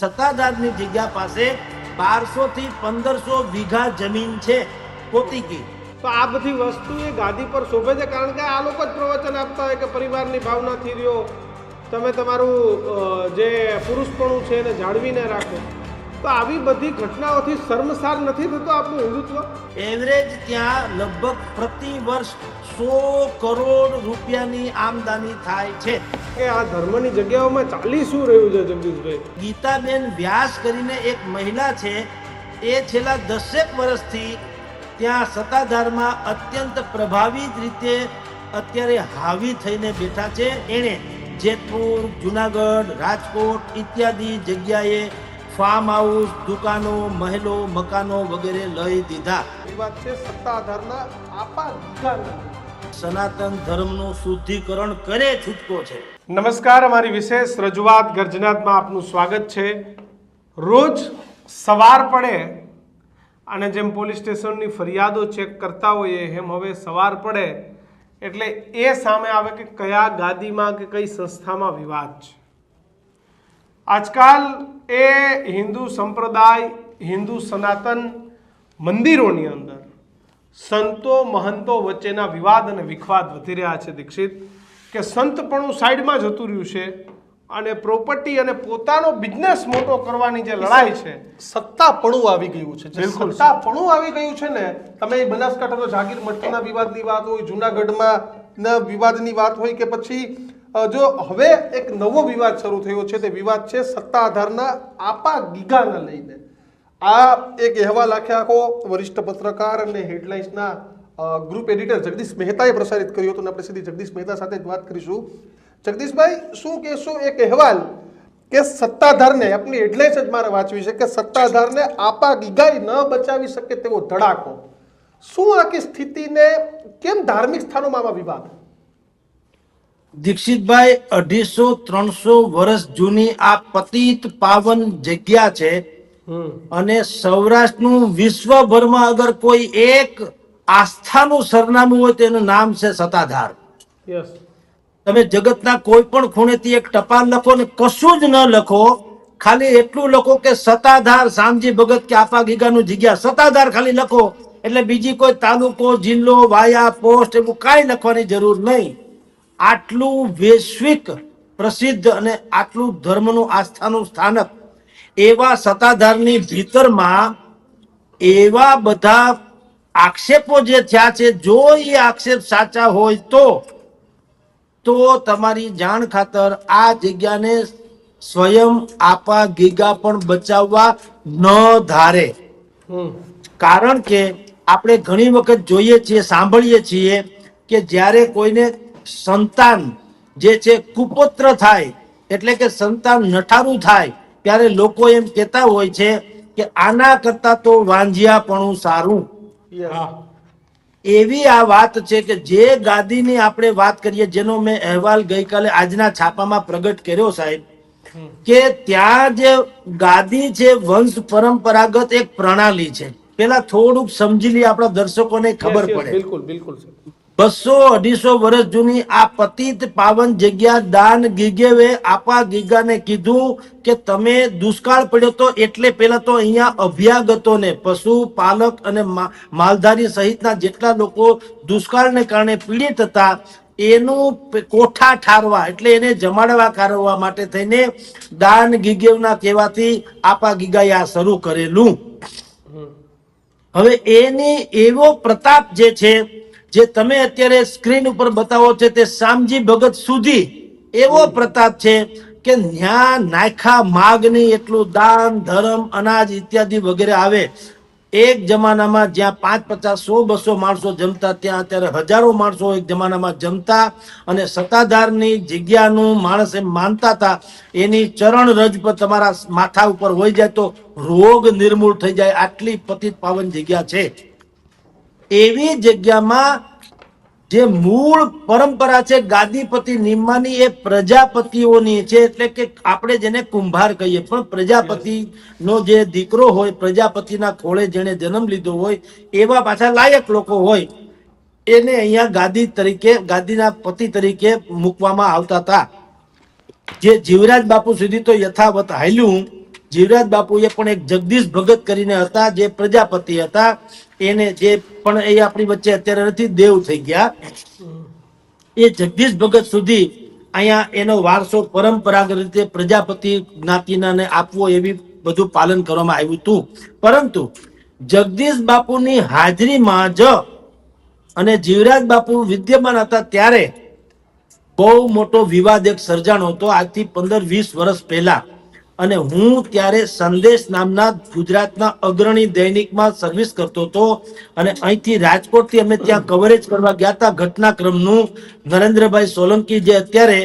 સત્તાધારની જગ્યા પાસે 1200 થી 1500 વીઘા જમીન છે પોતીકી. તો આ બધી વસ્તુ એ ગાદી પર શોભે છે, કારણ કે આ લોકો જ પ્રવચન આપતા હોય કે પરિવારની ભાવનાથી રહ્યો, તમે તમારું જે પુરુષપણું છે એને જાળવીને રાખો. તો આવી બધી ઘટનાઓથી શર્મસાર નથી થતો આપણું હિન્દુત્વ? એવરેજ ત્યાં લગભગ પ્રતિ વર્ષ 100 કરોડ રૂપિયાની આમદની થાય છે. કે આ ધર્મની જગ્યાઓમાં ચાલી શું રહ્યું છે જગદીશભાઈ? ગીતાબેન વ્યાસ કરીને એક મહિલા છે, એ છેલ્લા 10 વર્ષથી ત્યાં સત્તાધારમાં અત્યંત પ્રભાવિત રીતે અત્યારે હાવી થઈને બેઠા છે. એણે જેતપુર, જુનાગઢ, રાજકોટ ઇત્યાદિ જગ્યાએ ફાર્મ હાઉસ, દુકાનો, મહેલો, મકાનો વગેરે લઈ દીધા. એ વાત છે સત્તાધારના આપા ગીગાના. સનાતન ધર્મનું શુદ્ધિકરણ કરે છૂટકો છે. નમસ્કાર, અમારી વિશેષ રજૂઆત ગર્જનાતમાં આપનું સ્વાગત છે. રોજ સવાર પડે અને જેમ પોલીસ સ્ટેશનની ફરિયાદો ચેક કરતા હોઈએ એમ હવે સવાર પડે એટલે એ સામે આવે કે કયા ગાદીમાં કે કઈ સંસ્થામાં વિવાદ છે. આજકાલ એ હિન્દુ સંપ્રદાય, હિન્દુ સનાતન મંદિરોની અંદર સંતો મહંતો વચ્ચેના વિવાદ અને વિખવાદ વધી રહ્યા છે દીક્ષિત, કે સંતપણું સાઈડમાં જતું રહ્યું છે અને પ્રોપર્ટી અને પોતાનો બિઝનેસ મોટો કરવાની જે લડાઈ છે, સત્તાપણું આવી ગયું છે. બિલકુલ સત્તાપણું આવી ગયું છે ને. તમે બનાસકાંઠાનો જાગીર મઠના વિવાદની વાત હોય, જુનાગઢમાં વિવાદની વાત હોય કે પછી જો હવે એક નવો વિવાદ શરૂ થયો છે, તે વિવાદ છે સત્તાધારના આપા ગીગાને લઈને. આ એક અહેવાલ આખો વરિષ્ઠ પત્રકાર અને હેડલાઇન્સના ગ્રુપ એડિટર જગદીશ મહેતાએ પ્રસારિત કર્યો હતો અને આપણે સીધી જગદીશ મહેતા સાથે જ વાત કરીશું. જગદીશભાઈ, શું કહેશો એક અહેવાલ કે સત્તાધારને, આપની હેડલાઇન્સ જ મારે વાંચવી છે, કે સત્તાધારને આપા ગીગાઈ ન બચાવી શકે તેવો ધડાકો. શું આખી સ્થિતિને કેમ ધાર્મિક સ્થાનોમાં આવા વિવાદ? દીક્ષિતભાઈ, 250-300 વર્ષ જૂની આ પતિત પાવન જગ્યા છે અને સૌરાષ્ટ્રનું વિશ્વભરમાં અગર કોઈ એક આસ્થાનું સરનામું હોય તેનું નામ છે સત્તાધાર. યસ. તમે જગતના કોઈ પણ ખૂણેથી એક ટપાલ લખો ને કશું જ ન લખો, ખાલી એટલું લખો કે સત્તાધાર શામજી ભગત કે આપા ગીગાનું જગ્યા, સત્તાધાર ખાલી લખો એટલે બીજી કોઈ તાલુકો, જિલ્લો, વાયા, પોસ્ટ એવું કાંઈ લખવાની જરૂર નહીં. આટલું વૈશ્વિક પ્રસિદ્ધ અને આટલું ધર્મનું આસ્થાનું સ્થાનક એવા સત્તાધારની ભીતરમાં એવા બધા આક્ષેપો જે થયા છે, જો એ આક્ષેપ સાચા હોય તો તમારી જાણ ખાતર આ જગ્યાને સ્વયં આપા ગીગા પણ બચાવવા ન ધારે. કારણ કે આપણે ઘણી વખત જોઈએ છીએ, સાંભળીએ છીએ કે જ્યારે કોઈને સંતાન જે છે કુપુત્ર થાય, એટલે કે સંતાન નઠારું થાય, ત્યારે લોકો એમ કહેતા હોય છે કે આના કરતા તો વાંજિયાપણું સારું. એવી આ વાત છે કે જે ગાદીની આપણે વાત કરીએ, જેનો મેં અહેવાલ ગઈકાલે આજના છાપામાં પ્રગટ કર્યો સાહેબ, કે ત્યાં જે ગાદી છે વંશ પરંપરાગત એક પ્રણાલી છે. પેલા થોડુંક સમજી લઈએ, આપણા દર્શકોને ખબર પડે. બિલકુલ બિલકુલ. 200-250 વર્ષ જૂની આ પતિત પાવન જગ્યા દાન ગીગેવે આપા ગીગાને કીધું કે તમે દુષ્કાળ પડ્યો તો એટલે પેલા તો અહીંયા અભ્યાગતોને, પશુ પાલક અને માલધારી સહિતના જેટલા લોકો દુષ્કાળને કારણે પીડિત હતા એનું કોઠા ઠારવા, એટલે એને જમાડવા કાઢવા માટે થઈને દાન ગીગેવના કહેવાથી આપા ગીગાએ આ શરૂ કરેલું. હવે એની એવો પ્રતાપ જે છે, જે તમે અત્યારે સ્ક્રીન ઉપર બતાવો છો, તે શામજી ભગત સુધી એવો પ્રતાપ છે કે ન્યા નાખા માગની એટલું દાન ધર્મ અનાજ ઇત્યાદિ વગેરે આવે. એક જમાનામાં જ્યાં 500-50-100-200 માણસો જમતા, ત્યાં અત્યારે હજારો માણસો એક જમાનામાં જમતા અને સત્તાધારની જગ્યાનું માણસ એમ માનતા હતા એની ચરણ રજ પર તમારા માથા ઉપર હોઈ જાય તો રોગ નિર્મૂળ થઈ જાય, આટલી પતિત પાવન જગ્યા છે. એવી જગ્યામાં જે મૂળ પરંપરા છે ગાદીપતિ નિમવાની, એ પ્રજાપતિઓની છે. એટલે કે આપણે જેને કુંભાર કહીએ, પણ પ્રજાપતિનો જે દીકરો હોય, પ્રજાપતિના ખોળે જેને જન્મ લીધો હોય, એવા પાછા લાયક લોકો હોય, એને અહીંયા ગાદી તરીકે, ગાદીના પતિ તરીકે મૂકવામાં આવતા હતા. જે જીવરાજ બાપુ સુધી તો યથાવત હાલ્યું જીવરાજ બાપુએ પણ એક જગદીશ ભગત કરીને હતા, જે પ્રજાપતિ હતા, એને જે પણ એ આપણી વચ્ચે અત્યારે નથી, દેવ થઈ ગયા. એ જગદીશ ભગત સુધી અહીંયા એનો વારસો પરંપરાગત રીતે પ્રજાપતિ જ્ઞાતિના આપવો એવી બધું પાલન કરવામાં આવ્યું હતું. પરંતુ જગદીશ બાપુની હાજરીમાં જ અને જીવરાજ બાપુ વિદ્યમાન હતા ત્યારે બહુ મોટો વિવાદ એક સર્જાણો હતો, આજથી 15-20 વર્ષ પહેલા. અને હું ત્યારે સંદેશ નામના ગુજરાતના અગ્રણી દૈનિકમાં સર્વિસ કરતો હતો અને અહીંથી રાજકોટથી અમે ત્યાં કવરેજ કરવા ગયા હતા ઘટનાક્રમનું. નરેન્દ્રભાઈ સોલંકી જે અત્યારે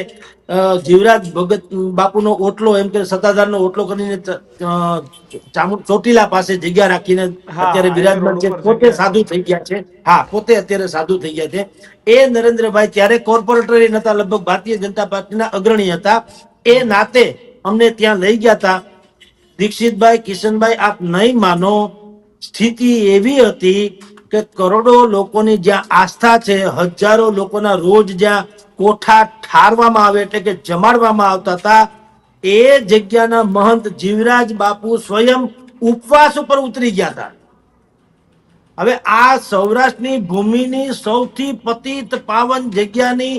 જીવરાજ ભગત બાપુનો ઓટલો એમ કે સત્તાધારનો ઓટલો કરીને ચોટીલા પાસે જગ્યા રાખીને અત્યારે બિરાજમાન છે, પોતે સાધુ થઈ ગયા છે. હા, પોતે અત્યારે સાધુ થઈ ગયા છે. એ નરેન્દ્રભાઈ ત્યારે કોર્પોરેટર નતા, લગભગ ભારતીય જનતા પાર્ટીના અગ્રણી હતા. એ નાતે અમને ત્યાં લઈ ગયા હતા. દીક્ષિતભાઈ, કિશનભાઈ, આપ નહીં માનો, સ્થિતિ એવી હતી કે કરોડો લોકોની જ્યાં આસ્થા છે, હજારો લોકોના રોજ જ્યાં કોઠા ઠારવામાં આવે એટલે કે જમાડવામાં આવતા હતા, એ જગ્યાના મહંત જીવરાજ બાપુ સ્વયં ઉપવાસ ઉપર ઉતરી ગયા હતા. હવે આ સૌરાષ્ટ્રની ભૂમિની સૌથી પતિત પાવન જગ્યાની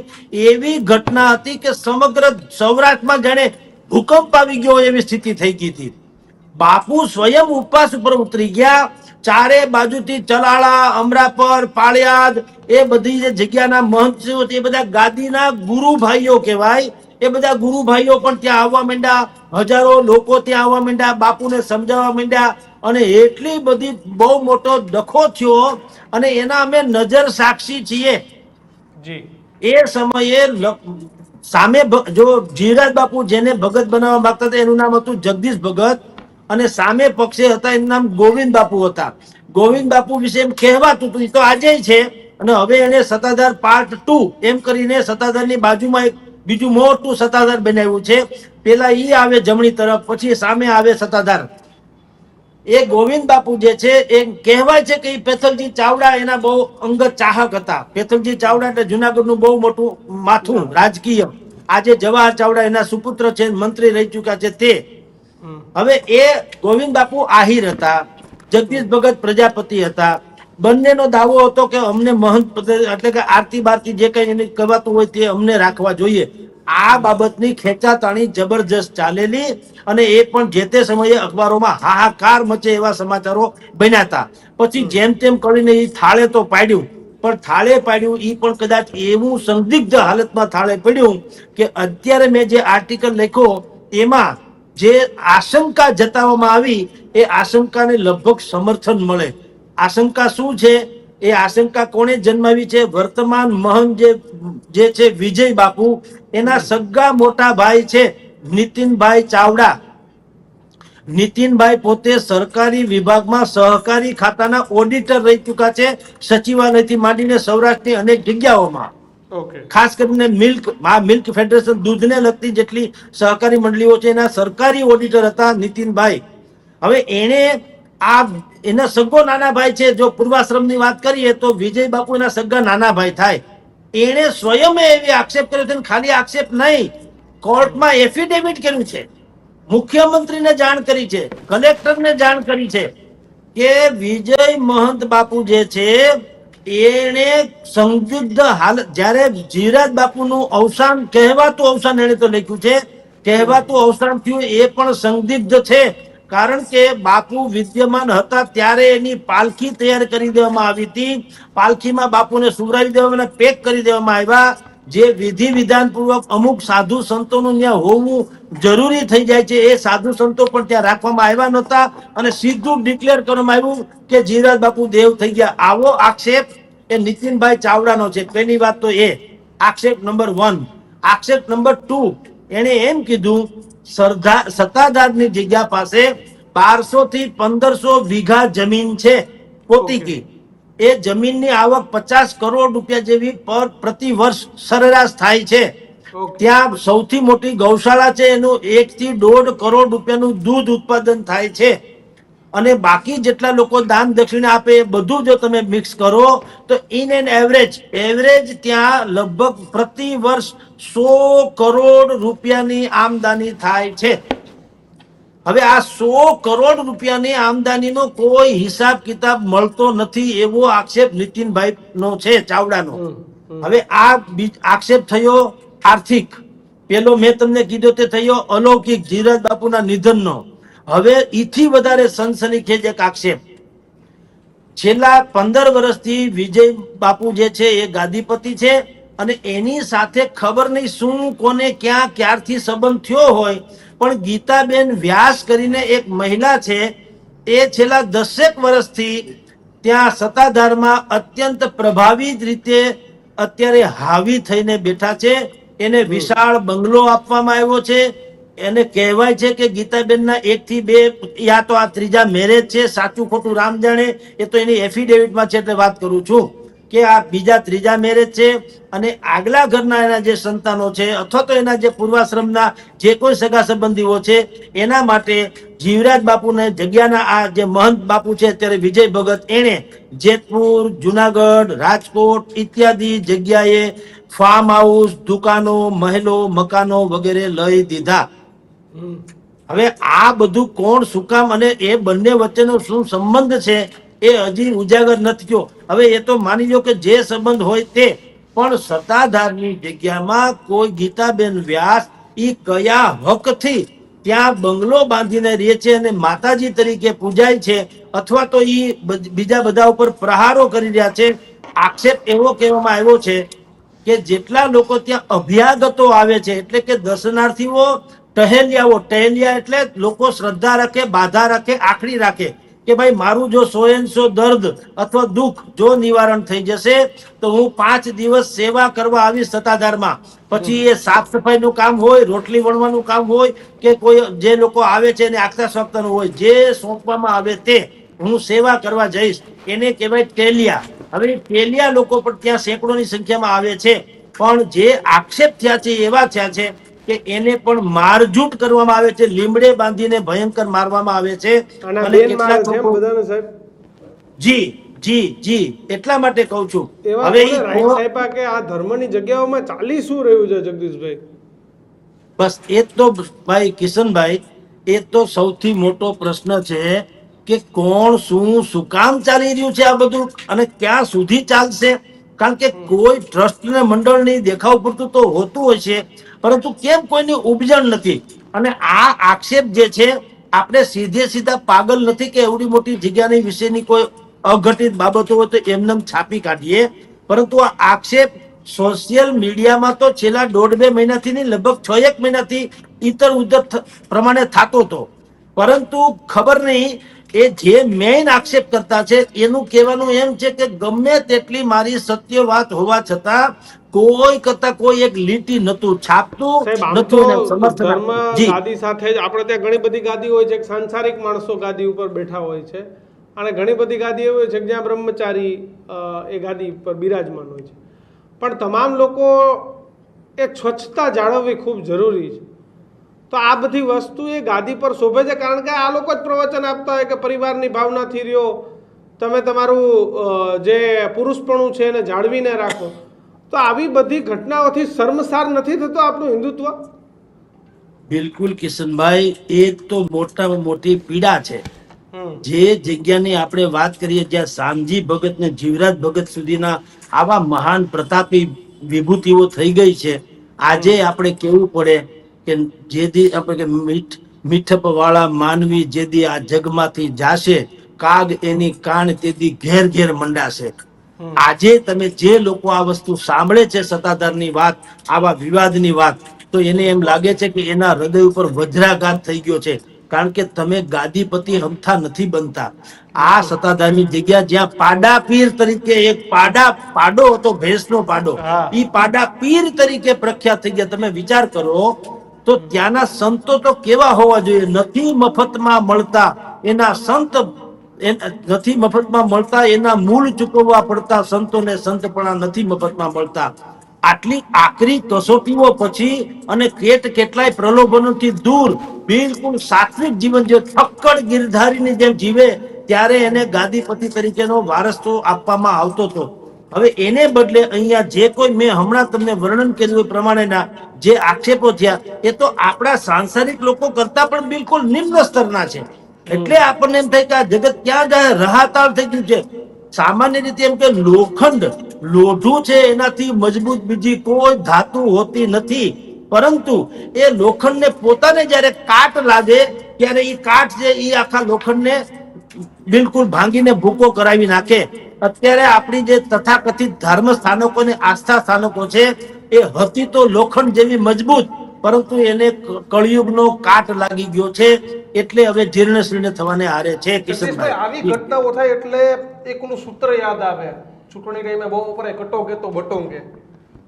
એવી ઘટના હતી કે સમગ્ર સૌરાષ્ટ્રમાં જાણે ભૂકંપ આવી ગયો એવી સ્થિતિ થઈ ગઈ હતી. બાપુ સ્વયં ઉપવાસ ઉપર ઉતરી ગયા. ચારે બાજુથી ચલાળા, અમરાપર, પાળિયાદ, એ બધી જે જગ્યાના મહંત છે એ બધા ગાદીના ગુરુ ભાઈઓ કહેવાય. એ બધા ગુરુ ભાઈઓ પણ ત્યાં આવવા માંડ્યા, હજારો લોકો ત્યાં આવવા માંડ્યા, બાપુને સમજાવવા માંડ્યા અને એટલી બધી બહુ મોટો ડખો થયો અને એના અમે નજર સાક્ષી છીએ. જી. એ સમયે સામે જો જીવરાજ બાપુ જેને ભગત બનાવવા માંગતા હતા એનું નામ હતું જગદીશ ભગત અને સામે પક્ષે હતા એનું નામ ગોવિંદ બાપુ હતા. ગોવિંદ બાપુ વિશે એમ કહેવાતું હતું, એ તો આજે છે. અને હવે એને સત્તાધાર પાર્ટ 2 એમ કરીને સત્તાધારની બાજુમાં એક બીજું મોટું સત્તાધાર બનાવ્યું છે. પેલા ઈ આવે જમણી તરફ, પછી સામે આવે સત્તાધાર. એ ગોવિંદ બાપુ જે છે એ કહેવાય છે કે પેથલજી ચાવડા એના બહુ અંગત ચાહક હતા. પેથલજી ચાવડા એટલે જુનાગઢનું બહુ મોટું માથું રાજકીય. આજે જવાહર ચાવડા એના સુપુત્ર છે, મંત્રી રહી ચુક્યા છે તે. હવે એ ગોવિંદ બાપુ આહિર હતા, જગદીશ ભગત પ્રજાપતિ હતા. બંનેનો દાવો હતો કે અમને મહંત એટલે કે આરતી બારતી જે કઈ એને કહેવાતું હોય તે અમને રાખવા જોઈએ. આ બાબતની ખેંચાતાણી જબરજસ્ત ચાલેલી અને એ પણ જે તે સમયે અખબારોમાં હાહાકાર મચે એવા સમાચારો બન્યા હતા. પછી જેમ તેમ કરીને એ થાળે તો પાડ્યું, પણ થાળે પાડ્યું એ પણ કદાચ એવું સંદિગ્ધ હાલતમાં થાળે પડ્યું કે અત્યારે મેં જે આર્ટિકલ લખ્યો એમાં જે આશંકા જતાવવામાં આવી એ આશંકાને લગભગ સમર્થન મળે. આશંકા શું છે? એ આશંકા કોણે જન્માવી છે? વર્તમાન મહંત જે છે વિજય બાપુ, એના સગા મોટા ભાઈ છે નીતિનભાઈ ચાવડા. નીતિનભાઈ પોતે સરકારી વિભાગમાં સહકારી ખાતાના ઓડિટર રહી ચુક્યા છે, સચિવાલયથી માંડીને સૌરાષ્ટ્રની અનેક જગ્યાઓમાં. ખાસ કરીને મિલ્ક ફેડરેશન, દૂધને લગતી જેટલી સહકારી મંડળીઓ છે એના સરકારી ઓડિટર હતા નીતિનભાઈ. હવે એને એના સગો નાના ભાઈ છે, જો પૂર્વાશ્રમની વાત કરીએ તો વિજય બાપુ એના સગા નાના ભાઈ થાય. એને સ્વયં એવી આક્ષેપ કર્યો છે, ખાલી આક્ષેપ નહીં, કોર્ટમાં એફિડેવિટ કર્યું છે, મુખ્યમંત્રીને જાણ કરી છે, કલેક્ટરને જાણ કરી છે કે વિજય મહંત બાપુ જે છે એને સંદિગ્ધ હાલત, જ્યારે જીવરાજ બાપુનું અવસાન, કહેવાતું અવસાન એને તો લખ્યું છે, કહેવાતું અવસાન થયું એ પણ સંદિગ્ધ છે. કારણ કે બાપુ વિદ્યમાન હતા ત્યારે એની પાલખી તૈયાર કરી દેવામાં આવી હતી. પાલખીમાં બાપુને સુવરાવી દેવામાં, પેક કરી દેવામાં આવ્યા. જે વિધિ વિધાન પૂર્વક અમુક સાધુ સંતોનું ત્યાં હોવું જરૂરી થઈ જાય છે, એ સાધુ સંતો પણ ત્યાં રાખવામાં આવ્યા નહોતા અને સીધું ડિક્લેર કરવામાં આવ્યું કે જીવરાજ બાપુ દેવ થઈ ગયા. આવો આક્ષેપ એ નીતિનભાઈ ચાવડાનો છે. પહેલી વાત તો એ આક્ષેપ નંબર 1. આક્ષેપ નંબર 2, એને એમ કીધું સત્તાધારની જગ્યા પાસે 1200 થી 1500 વીઘા જમીન છે પોતીકી. એ જમીનની આવક 50 કરોડ રૂપિયા જેવી પ્રતિ વર્ષ સરેરાશ થાય છે. ત્યાં સૌથી મોટી ગૌશાળા છે, એનું 1 થી 1.5 કરોડ રૂપિયાનું દૂધ ઉત્પાદન થાય છે. અને બાકી જેટલા લોકો દાન દક્ષિણા આપે એ બધું જો તમે મિક્સ કરો તો ઇન એન એવરેજ ત્યાં લગભગ પ્રતિ વર્ષ 100 કરોડ રૂપિયાની આમદની થાય છે. હવે આ 100 કરોડ રૂપિયાની આમદનીનો કોઈ હિસાબ કિતાબ મળતો નથી એવો આક્ષેપ નીતિનભાઈ નો છે, ચાવડાનો. હવે આ આક્ષેપ થયો આર્થિક, પેલો મેં તમને કીધું તે થયો અલૌકિક ધીરજ બાપુના નિધનનો. હવે ઈથી વધારે સનસનીખેજ એક આક્ષેપ, છેલ્લા 15 વર્ષથી વિજય બાપુ જે છે એ ગાદીપતિ છે અને એની સાથે ખબર નહીં શું કોને ક્યાં ક્યારથી સંબંધ થયો હોય, પણ ગીતાબેન વ્યાસ કરીને એક મહિલા છે, એ છેલ્લા 10 વર્ષથી ત્યાં સત્તાધારમાં અત્યંત પ્રભાવિત રીતે અત્યારે હાવી થઈને બેઠા છે. એને વિશાળ બંગલો આપવામાં આવ્યો છે. એને કહેવાય છે કે ગીતાબેનના 1 થી 2 યા તો આ ત્રીજા મેરેજ છે, સાચું ખોટું રામ જાણે, એ તો એની એફિડેવિટમાં છે એટલે વાત કરું છું કે આ બીજા ત્રીજા મેરેજ છે. અને આગલા ઘરના એના જે સંતાનો છે અથવા તો એના જે પૂર્વાશ્રમના જે કોઈ સગા સંબંધીઓ છે એના માટે જીવરાજ બાપુને જગ્યાના આ જે મહંત બાપુ છે અત્યારે વિજય ભગત, એણે જેતપુર, જુનાગઢ, રાજકોટ ઇત્યાદિ જગ્યાએ ફાર્મ હાઉસ, દુકાનો, મહેલો, મકાનો વગેરે લઈ દીધા. હવે આ બધું કોણ, શું કામ અને એ બંને વચ્ચેનો શું સંબંધ છે એ હજી ઉજાગર નથી થયો. હવે એ તો માની લો કે જે સંબંધ હોય તે, પણ સત્તાધારની જગ્યામાં કોઈ ગીતાબેન વ્યાસ ઈ કયા હકથી ત્યાં બંગલો બાંધીને રહે છે અને માતાજી તરીકે પૂજાય છે, અથવા તો ઈ બીજા બધા ઉપર પ્રહારો કરી રહ્યા છે. આક્ષેપ એવો કહેવામાં આવ્યો છે કે જેટલા લોકો ત્યાં અભ્યાગતો આવે છે એટલે કે દર્શનાર્થીઓ, ટહેલિયા એટલે લોકો શ્રદ્ધા રાખે, બાધા રાખે, આખડી રાખે કે ભાઈ મારું જો 100 દર્દ અથવા દુઃખ જો નિવારણ થઈ જશે તો હું 5 દિવસ સેવા કરવા આવીશ સત્તાધારમાં. પછી એ સાફ સફાઈનું કામ હોય, રોટલી વણવાનું કામ હોય કે કોઈ જે લોકો આવે છે એને આગતા સ્વાગતાનું હોય, જે સોંપવામાં આવે તે હું સેવા કરવા જઈશ, એને કહેવાય ટેલિયા. હવે ટેલિયા લોકો પણ ત્યાં સેંકડોની સંખ્યામાં આવે છે, પણ જે આક્ષેપ થયા છે એવા થયા છે કે એને પણ મારઝૂટ કરવામાં આવે છે, લીમડે બાંધીને ભયંકર મારવામાં આવે છે. અને કેટલાક લોકો જી જી જી એટલા માટે કહું છું. હવે કે આ ધર્મની જગ્યાઓમાં ચાલી શું રહ્યું છે જગદીશભાઈ? બસ એ તો ભાઈ કિશનભાઈ, એ તો સૌથી મોટો પ્રશ્ન છે કે કોણ શું કામ ચાલી રહ્યું છે આ બધું અને ક્યાં સુધી ચાલશે. કારણ કે કોઈ ટ્રસ્ટ ને મંડળની દેખાવ પૂરતું તો હોતું હોય છે, પરંતુ કેમ કોઈની ઉપજણ નથી. અને આ આક્ષેપ જે છે, આપણે સીધા પાગલ નથી કે એવડી મોટી જગ્યાની વિશેની કોઈ અઘટિત બાબતો હોય તો એમને છાપી કાઢીએ, પરંતુ આ આક્ષેપ સોશિયલ મીડિયામાં તો છેલ્લા 1.5-2 મહિનાથી નહીં, લગભગ 6-1 મહિનાથી ઇતર ઉધર પ્રમાણે થતો હતો. પરંતુ ખબર નહીં, એ જે મેઇન આક્ષેપ કરતા છે એનું કહેવાનું એમ છે કે ગમે તેટલી મારી સત્ય વાત હોવા છતાં કોઈ કરતા કોઈ એક લીટી નતું છાપતું, નતું એને સમર્થન. ગાદી સાથે જ આપણે ત્યાં ઘણી બધી ગાદી હોય છે, સાંસારિક માણસો ગાદી ઉપર બેઠા હોય છે અને ઘણી બધી ગાદી એવી હોય છે જ્યાં બ્રહ્મચારી એ ગાદી ઉપર બિરાજમાન હોય છે. પણ તમામ લોકો એક સ્વચ્છતા જાળવવી ખૂબ જરૂરી છે. તો આ બધી વસ્તુ એ ગાદી પર શોભે છે, કારણ કે આ લોકો જ પ્રવચન આપતા હોય કે પરિવારની ભાવનાથી રહ્યો, તમે તમારું જે પુરુષપણું છે એને જાળવીને રાખો. તો આવી બધી ઘટનાઓથી શર્મસાર નથી થતો આપણું હિન્દુત્વ? બિલકુલ કિશનભાઈ, એ તો મોટામાં મોટી પીડા છે. જે જગ્યાની આપણે વાત કરીએ, જ્યાં શામજી ભગત ને જીવરાજ ભગત સુધીના આવા મહાન પ્રતાપી વિભૂતિઓ થઈ ગઈ છે, આજે આપણે કેવું પડે કે જેદી આપણે કે મીઠપ વાળા માનવી જેદી આ જગમાંથી જાશે, કાગ એની કાન તેદી ઘેર ઘેર મંડાશે. આજે તમે જે લોકો આ વસ્તુ સાંભળે છે, સત્તાધારની વાત, આવા વિવાદની વાત, તો એને એમ લાગે છે કે એના હૃદય ઉપર વજ્રાઘાત થઈ ગયો છે. કારણ કે તમે ગાદીપતિ હમથા નથી બનતા. આ સત્તાધારની જગ્યા જ્યાં પાડા પીર તરીકે એક પાડો હતો, ભેંસનો પાડો, ઈ પાડા પીર તરીકે પ્રખ્યાત થઈ ગયા. તમે વિચાર કરો તો ત્યાંના સંતો તો કેવા હોવા જોઈએ. નથી મફતમાં મળતા એના સંત, નથી મફતમાં મળતા એના મૂળ ચૂકવવા પડતા, સંતોને સંતપણા નથી મફતમાં મળતા. આટલી આકરી કસોટીઓ પછી અને કેટલાય પ્રલોભનોથી દૂર બિલકુલ સાત્વિક જીવન જે ઠક્કડ ગિરધારીની જેમ જીવે, ત્યારે એને ગાદીપતિ તરીકેનો વારસ તો આપવામાં આવતો હતો. હવે એને બદલે અહીંયા જે કોઈ મેં હમણાં તમને વર્ણન કર્યું એ પ્રમાણેના જે આક્ષેપો થયા એ તો આપણા સાંસારિક લોકો કરતા પણ બિલકુલ નિમ્ન સ્તરના છે. એટલે આપણને એમ થાય કે આ જગત ક્યાં જાય, રહાતાળ થઈ ગયું છે. સામાન્ય રીતે એમ કે લોખંડ લોઢું છે એનાથી મજબૂત બીજી કોઈ ધાતુ હોતી નથી, પરંતુ એ લોખંડને પોતાને જ્યારે કાટ લાગે ત્યારે એ કાટ છે એ આખા લોખંડને બિલકુલ ભાંગીને ભૂકો કરાવી નાખે. અત્યારે આપણી જે તથાકથિત ધર્મ સ્થાનકો ને આસ્થા સ્થાનકો છે એ હતી તો લોખંડ જેવી મજબૂત, પરંતુ એને કળિયુગનો કાટ લાગી ગયો છે, એટલે હવે જીર્ણ શીર્ણ થવાને હારે છે. જગદીશભાઈ, કિશનભાઈ, આવી ઘટનાઓ થાય એટલે એક ઓલું સૂત્ર યાદ આવે, ચૂંટણી ટાઈમે બહુ વપરાય, કટોગે તો બટોગે.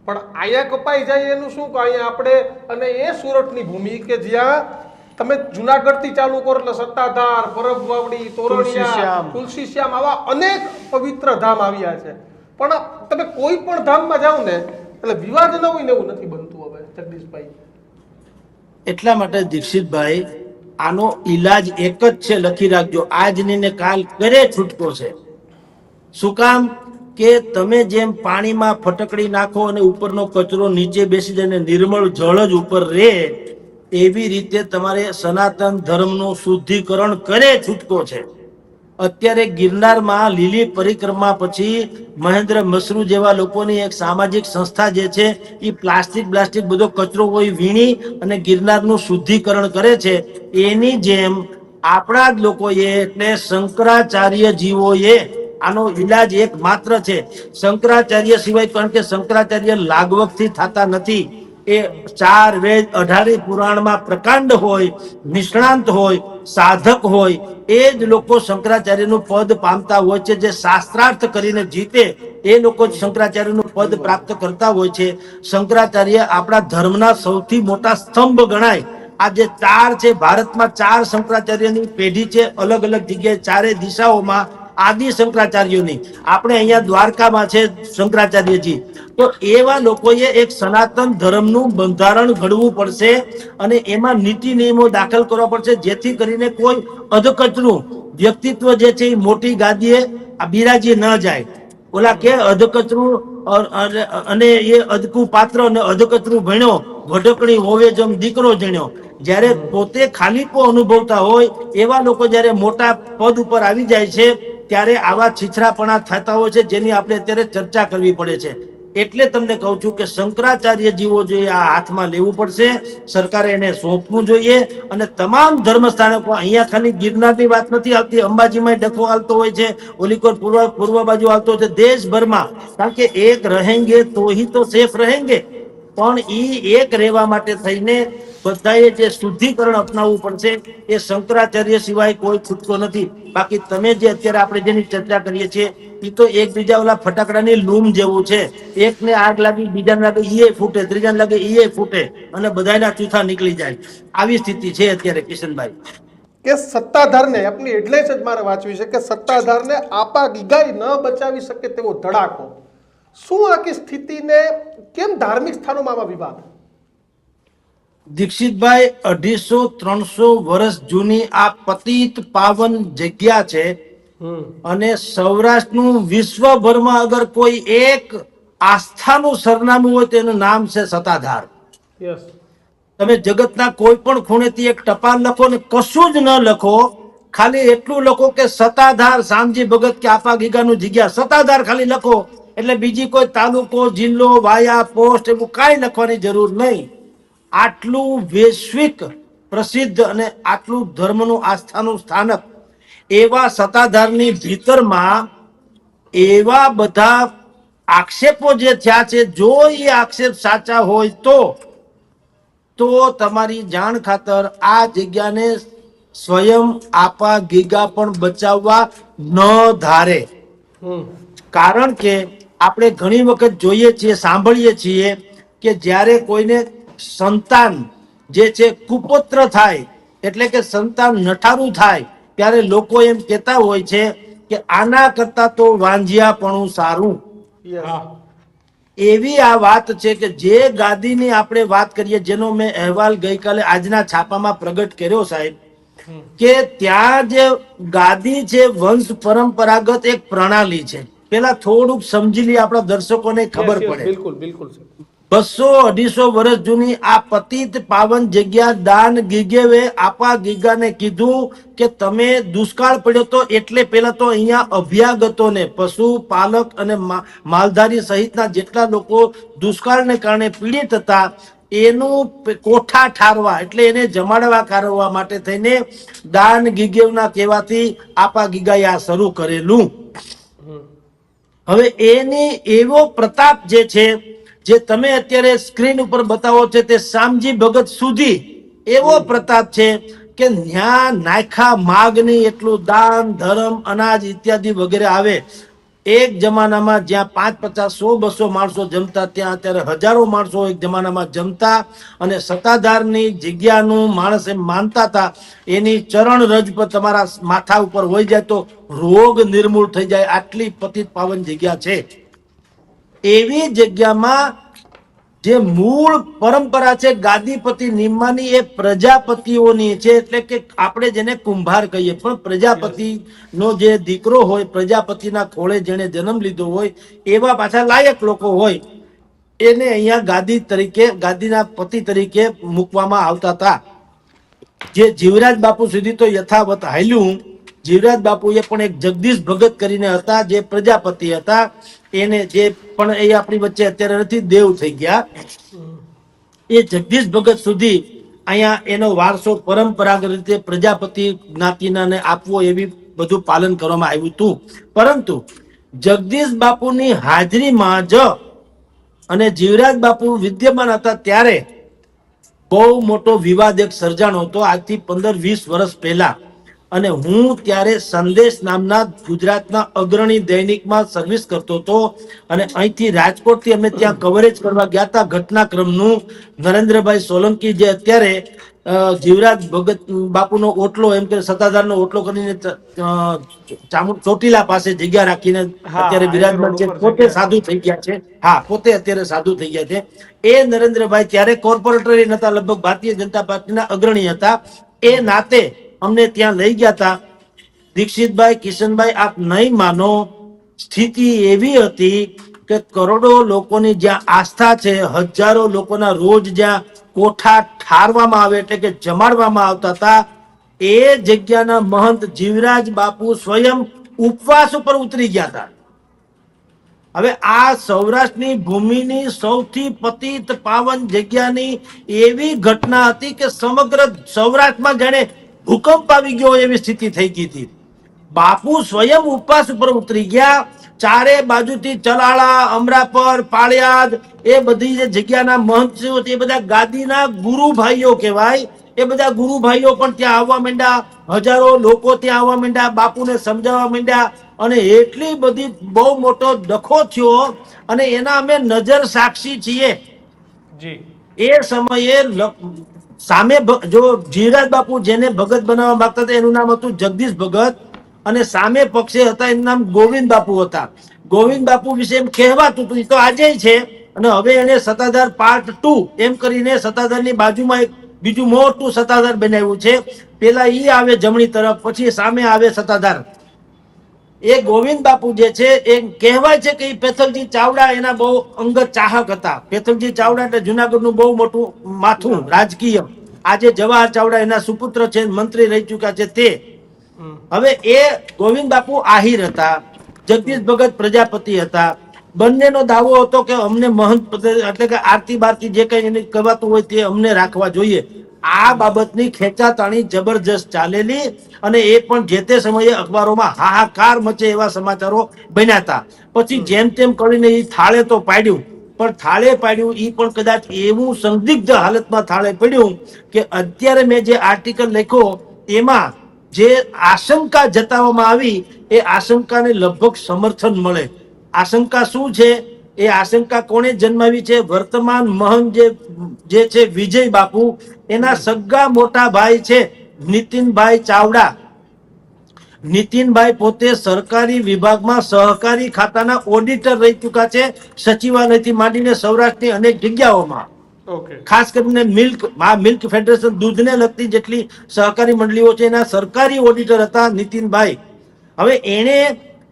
પણ આયા કપાઈ જાય એનું શું? કે અહીંયા આપણે, અને એ સુરતની ભૂમિ કે જ્યાં તમે જુનાગઢથી ચાલુ કરો એટલે સત્તાધાર, પરબ વાવડી, તોરણિયા, તુલસીશ્યામ, આવા અનેક પવિત્ર ધામ આવ્યા છે. પણ તમે કોઈ પણ ધામમાં જાઓ ને એટલે વિવાદ ન હોય ને એવું નથી બનતું. હવે જગદીશભાઈ, એટલા માટે દીક્ષિતભાઈ આનો ઈલાજ એક જ છે, લખી રાખજો, આજની ને કાલ કરે છૂટકો છે. શું કામ? કે તમે જેમ પાણીમાં ફટકડી નાખો અને ઉપરનો કચરો નીચે બેસી જાય ને નિર્મળ જળ જ ઉપર રહે, એવી રીતે તમારે સનાતન ધર્મનું શુદ્ધિકરણ કરે છૂટકો છે. અત્યારે ગિરનારમાં લીલી પરિક્રમા પછી મહેન્દ્ર મસરૂ જેવા લોકોની એક સામાજિક સંસ્થા જે છે એ પ્લાસ્ટિક બધો કચરો હોય વીણી અને ગિરનારનું શુદ્ધિકરણ કરે છે. એની જેમ આપણા જ લોકોએ એટલે શંકરાચાર્ય જીવોએ આનો ઈલાજ એક માત્ર છે. શંકરાચાર્ય સિવાય, કારણ કે શંકરાચાર્ય લાગવગથી થતા નથી. એ 4 વેદ 18 પુરાણમાં પ્રકાંડ હોય, નિષ્ણાંત હોય, સાધક હોય, એ જ લોકો શંકરાચાર્યનું પદ પામતા હોય છે. જે શાસ્ત્રાર્થ કરીને જીતે એ લોકો જ શંકરાચાર્યનું પદ પ્રાપ્ત કરતા હોય છે. શંકરાચાર્ય આપણા ધર્મના સૌથી મોટા સ્તંભ ગણાય. આ જે 4 છે, ભારતમાં 4 શંકરાચાર્યની પેઢી છે, અલગ અલગ જગ્યાએ 4 દિશાઓમાં આદિ શંકરાચાર્યોની. આપણે અહીંયા દ્વારકામાં છે શંકરાચાર્યજી. તો એવા લોકોએ એક સનાતન ધર્મનું બંધારણ ઘડવું પડશે અને એમાં નીતિ નિયમો દાખલ કરવા પડશે, જેથી કરીને કોઈ અધકચરું વ્યક્તિત્વ જે છે એ મોટી ગાદીએ બિરાજી ન જાય. ઓલા કે અધકચરું અને એ અધકું પાત્ર અને અધકચરું ભણ્યો ભટકણી હોવે જેમ દીકરો જણ્યો. જ્યારે પોતે ખાલીપો અનુભવતા હોય એવા લોકો જ્યારે મોટા પદ ઉપર આવી જાય છે ત્યારે આવા છીછરાપણા થતા હોય છે, જેની આપણે અત્યારે ચર્ચા કરવી પડે છે. એટલે તમને કહું છું કે શંકરાચાર્ય જીવો જોઈએ આ હાથમાં લેવું પડશે, સરકારે એને સોંપવું જોઈએ. અને તમામ ધર્મ સ્થાનકો, અહીંયા ખાલી ગિરનારની વાત નથી આવતી, અંબાજીમાં ડખો હાલતો હોય છે, ઓલીકોર પૂર્વ બાજુ આવતો હોય છે, દેશભરમાં. કારણ કે એક રહેંગે તો ही तो સેફ રહેંગે. પણ ઈ એક રહેવા માટે થઈને બધાએ જે શુદ્ધિકરણ અપનાવવું પડશે. એ શંકરાચાર્ય સિવાય કોઈ છૂટકો નથી. બાકી તમે જે અત્યારે આપણે જેની ચર્ચા કરીએ છીએ એ તો એકબીજા ઓલા ફટાકડાની લૂમ જેવું છે. એકને આગ લાગી, બીજાને લાગે ઈએ ફૂટે, ત્રીજાને લાગે ઈએ ફૂટે અને બધાના ચૂથા નીકળી જાય. આવી સ્થિતિ છે અત્યારે કિશનભાઈ. કે સત્તાધારને, આપની હેડલાઇન્સ જ મારે વાંચવી છે કે સત્તાધારને આપા ગીગાઈ ન બચાવી શકે તેવો ધડાકો. શું આખી સ્થિતિને કેમ ધાર્મિક સ્થાનોમાં આવા વિવાદ? દીક્ષિતભાઈ, 250-300 વર્ષ જૂની આ પતિત પાવન જગ્યા છે અને સૌરાષ્ટ્રનું વિશ્વભરમાં અગર કોઈ એક આસ્થાનું સરનામું હોય તેનું નામ છે સત્તાધાર. યસ. તમે જગતના કોઈ પણ ખૂણેથી એક ટપાલ લખો ને કશું જ ન લખો, ખાલી એટલું લખો કે સત્તાધાર શામજી ભગત કે આપા ગીગાનું જગ્યા, સત્તાધાર ખાલી લખો એટલે બીજી કોઈ તાલુકો, જિલ્લો, વાયા, પોસ્ટ એવું કાંઈ લખવાની જરૂર નહીં. આટલું વૈશ્વિક પ્રસિદ્ધ અને આટલું ધર્મનું આસ્થાનું સ્થાનક એવા સત્તાધારની ભીતરમાં એવા બધા આક્ષેપો જે થયા છે, જો એ આક્ષેપ સાચા હોય તો તમારી જાણ ખાતર આ જગ્યાને સ્વયં આપા ગીગા પણ બચાવવા ન ધારે. કારણ કે આપણે ઘણી વખત જોઈએ છીએ, સાંભળીએ છીએ કે જ્યારે કોઈને સંતાન જે છે કુપુત્ર થાય, એટલે કે સંતાન નઠારું થાય, ત્યારે લોકો એમ કહેતા હોય છે કે આના કરતા તો વાંજિયાપણું સારું. એવી આ વાત છે કે જે ગાદીની આપણે વાત કરીએ, જેનો મેં અહેવાલ ગઈકાલે આજના છાપામાં પ્રગટ કર્યો સાહેબ, કે ત્યાં જે ગાદી છે વંશ પરંપરાગત એક પ્રણાલી છે. પેલા થોડુંક સમજી લઈએ, આપણા દર્શકોને ખબર Yes, yes, પડે. બિલકુલ બિલકુલ સર. 200-250 વર્ષ જૂની આ પતિત પાવન જગ્યા દાન ગીગેવે આપા ગીગાને કીધું કે તમે દુષ્કાળ પડ્યો તો એટલે પેલા તો અહીંયા અભ્યાગતોને, પશુ પાલક અને માલધારી સહિતના જેટલા લોકો દુષ્કાળને કારણે પીડિત હતા એનું કોઠા ઠારવા એટલે એને જમાડવા કારવા માટે થઈને દાન ગીગેવના કહેવાથી આપા ગીગાએ આ શરૂ કરેલું. હવે એની એવો પ્રતાપ જે છે, જે તમે અત્યારે સ્ક્રીન ઉપર બતાવો છો તે શામજી ભગત સુધી એવો પ્રતાપ છે કે ન્યા નાખા માગની એટલું દાન ધર્મ અનાજ ઇત્યાદિ વગેરે આવે. એક જમાનામાં જ્યાં 5, 50, 100, 200 માણસો જમતા ત્યાં અત્યારે હજારો માણસો એક જમાનામાં જમતા અને સત્તાધારની જગ્યાનું માણસ એમ માનતા હતા એની ચરણ રજ પર તમારા માથા ઉપર હોઈ જાય તો રોગ નિર્મૂળ થઈ જાય, આટલી પતિત પાવન જગ્યા છે. એવી જગ્યામાં જે મૂળ પરંપરા છે ગાદીપતિ નિમવાની એ પ્રજાપતિઓની છે, એટલે કે આપણે જેને કુંભાર કહીએ પણ પ્રજાપતિનો જે દીકરો હોય, પ્રજાપતિના ખોળે જેને જન્મ લીધો હોય એવા પાછા લાયક લોકો હોય એને અહીંયા ગાદી તરીકે, ગાદીના પતિ તરીકે મૂકવામાં આવતા હતા. જે જીવરાજ બાપુ સુધી તો યથાવત હાલ્યું. જીવરાજ બાપુએ પણ એક જગદીશ ભગત કરીને હતા જે પ્રજાપતિ હતા, એને જે પણ એ આપણી વચ્ચે અત્યારે નથી, દેવ થઈ ગયા. એ જગદીશ ભગત સુધી અહીંયા એનો વારસો પરંપરાગત રીતે પ્રજાપતિ જ્ઞાતિનાને આપવો એવી બધું પાલન કરવામાં આવ્યું હતું. પરંતુ જગદીશ બાપુની હાજરીમાં જ અને જીવરાજ બાપુ વિદ્યમાન હતા ત્યારે બહુ મોટો વિવાદ એક સર્જાણો હતો આજથી 15-20 વર્ષ પહેલા. અને હું ત્યારે સંદેશ નામના ગુજરાતના અગ્રણી દૈનિકમાં સર્વિસ કરતો હતો અને અહીંથી રાજકોટથી અમે ત્યાં કવરેજ કરવા ગયા હતા ઘટનાક્રમનું. નરેન્દ્રભાઈ સોલંકી જે અત્યારે જીવરાજ ભગત બાપુનો ઓટલો એમ કે સત્તાધારનો ઓટલો કરીને ચોટીલા પાસે જગ્યા રાખીને અત્યારે વિરાજમાન છે, પોતે સાધુ થઈ ગયા છે. હા, પોતે અત્યારે સાધુ થઈ ગયા છે. એ નરેન્દ્રભાઈ ત્યારે કોર્પોરેટર નતા, લગભગ ભારતીય જનતા પાર્ટીના અગ્રણી હતા. એ નાતે અમને ત્યાં લઈ ગયા હતા. દીક્ષિતભાઈ, કિશનભાઈ, આપ નહીં માનો, સ્થિતિ એવી હતી કે કરોડો લોકોની જ્યાં આસ્થા છે, હજારો લોકોના રોજ જ્યાં કોઠા ઠારવામાં આવે એટલે કે જમાડવામાં આવતા હતા, એ જગ્યાના મહંત જીવરાજ બાપુ સ્વયં ઉપવાસ ઉપર ઉતરી ગયા હતા. હવે આ સૌરાષ્ટ્રની ભૂમિની સૌથી પતિત પાવન જગ્યાની એવી ઘટના હતી કે સમગ્ર સૌરાષ્ટ્રમાં જાણે ભૂકંપ આવી ગયો એવી સ્થિતિ થઈ ગઈ હતી. બાપુ સ્વયં ઉપવાસ ઉપર ઉતરી ગયા. ચારે બાજુથી ચલાળા, અમરાપર, પાળિયાદ એ બધી જે જગ્યાના મહંત એ બધા ગાદીના ગુરુભાઈઓ કહેવાય. એ બધા ગુરુભાઈઓ પણ ત્યાં આવવા માંડ્યા, હજારો લોકો ત્યાં આવવા માંડ્યા, બાપુને સમજાવવા માંડ્યા અને એટલી બધી બહુ મોટો ડખો થયો અને એના અમે નજર સાક્ષી છીએ. જી. એ સમયે સામે જો જીવરાજ બાપુ જેને ભગત બનાવવા માંગતા હતા એનું નામ હતું જગદીશ ભગત અને સામે પક્ષે હતા એનું નામ ગોવિંદ બાપુ હતા. ગોવિંદ બાપુ વિશે એમ કહેવાતું હતું, તો આજે છે અને હવે એને સત્તાધાર પાર્ટ 2 એમ કરીને સત્તાધારની બાજુમાં એક બીજું મોટું સત્તાધાર બનાવ્યું છે. પેલા ઈ આવે જમણી તરફ, પછી સામે આવે સત્તાધાર. એ ગોવિંદ બાપુ જે છે એ કહેવાય છે કે પેથલજી ચાવડા એના બહુ અંગત ચાહક હતા. પેથલજી ચાવડા એટલે જુનાગઢનું બહુ મોટું માથું રાજકીય. આજે જવાહર ચાવડા એના સુપુત્ર છે, મંત્રી રહી ચુક્યા છે તે. હવે એ ગોવિંદ બાપુ આહિર હતા, જગદીશ ભગત પ્રજાપતિ હતા. બંનેનો દાવો હતો કે અમને મહંત એટલે કે આરતી બારતી જે કઈ એને કહેવાતું હોય તે અમને રાખવા જોઈએ. આ બાબતની ખેંચાતાણી જબરજસ્ત ચાલેલી અને એ પણ જે તે સમયે અખબારોમાં હાહાકાર મચે એવા સમાચારો બન્યા હતા. પછી જેમ તેમ કરીને એ થાળે તો પાડ્યું, પણ થાળે પાડ્યું એ પણ કદાચ એવું સંદિગ્ધ હાલતમાં થાળે પડ્યું કે અત્યારે મેં જે આર્ટિકલ લખ્યો એમાં જે આશંકા જતાવવામાં આવી એ આશંકાને લગભગ સમર્થન મળે. આશંકા શું છે? એ આશંકા કોણે જન્માવી છે? વર્તમાન મહંત જે છે વિજય બાપુ, એના સગા મોટા ભાઈ છે નીતિનભાઈ ચાવડા. નીતિનભાઈ પોતે સરકારી વિભાગમાં સહકારી ખાતાના ઓડિટર રહી ચુક્યા છે, સચિવાલયથી માંડીને સૌરાષ્ટ્રની અનેક જગ્યાઓમાં. ઓકે. ખાસ કરીને મિલ્ક ફેડરેશન, દૂધને લગતી જેટલી સહકારી મંડળીઓ છે એના સરકારી ઓડિટર હતા નીતિનભાઈ. હવે એણે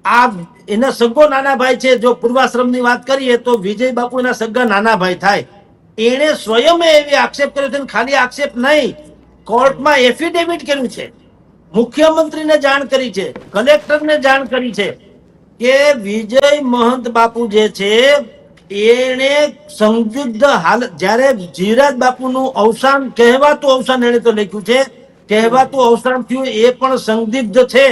આ એના સગો નાના ભાઈ છે. જો પૂર્વાશ્રમની વાત કરીએ તો વિજય બાપુ એના સગા નાના ભાઈ થાય. એણે સ્વયં એવી આક્ષેપ કર્યો છે, અને ખાલી આક્ષેપ નહીં, કોર્ટમાં એફિડેવિટ કર્યું છે, મુખ્યમંત્રીને જાણ કરી છે, કલેક્ટરને જાણ કરી છે કે વિજય મહંત બાપુ જે છે એણે સંદિગ્ધ હાલત, જ્યારે જીરાજ બાપુનું અવસાન, કહેવાતું અવસાન એણે તો લખ્યું છે, કહેવાતું અવસાન થયું એ પણ સંદિગ્ધ છે.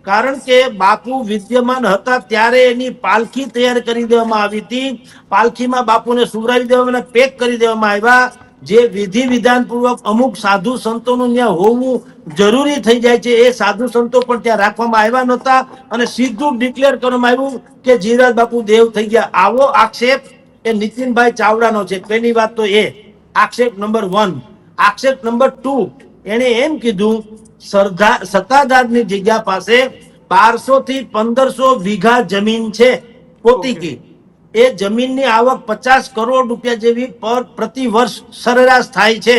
કારણ કે બાપુ વિદ્યમાન હતા ત્યારે એની પાલખી તૈયાર કરી દેવામાં આવી હતી. પાલખીમાં બાપુને સુવરાવી દેવામાં, પેક કરી દેવામાં આવ્યા. જે વિધિ વિધાન પૂર્વક અમુક સાધુ સંતોનું ત્યાં હોવું જરૂરી થઈ જાય છે, એ સાધુ સંતો પણ ત્યાં રાખવામાં આવ્યા નહોતા, અને સીધું ડિક્લેર કરવામાં આવ્યું કે જીરાજ બાપુ દેવ થઈ ગયા. આવો આક્ષેપ એ નીતિનભાઈ ચાવડાનો છે. પહેલી વાત તો એ આક્ષેપ નંબર 1. આક્ષેપ નંબર 2, એને એમ કીધું સત્તાધારની જગ્યા પાસે 1200 થી 1500 વીઘા જમીન છે પોતીકી. એ જમીનની આવક 50 કરોડ રૂપિયા જેવી પ્રતિ વર્ષ સરેરાશ થાય છે.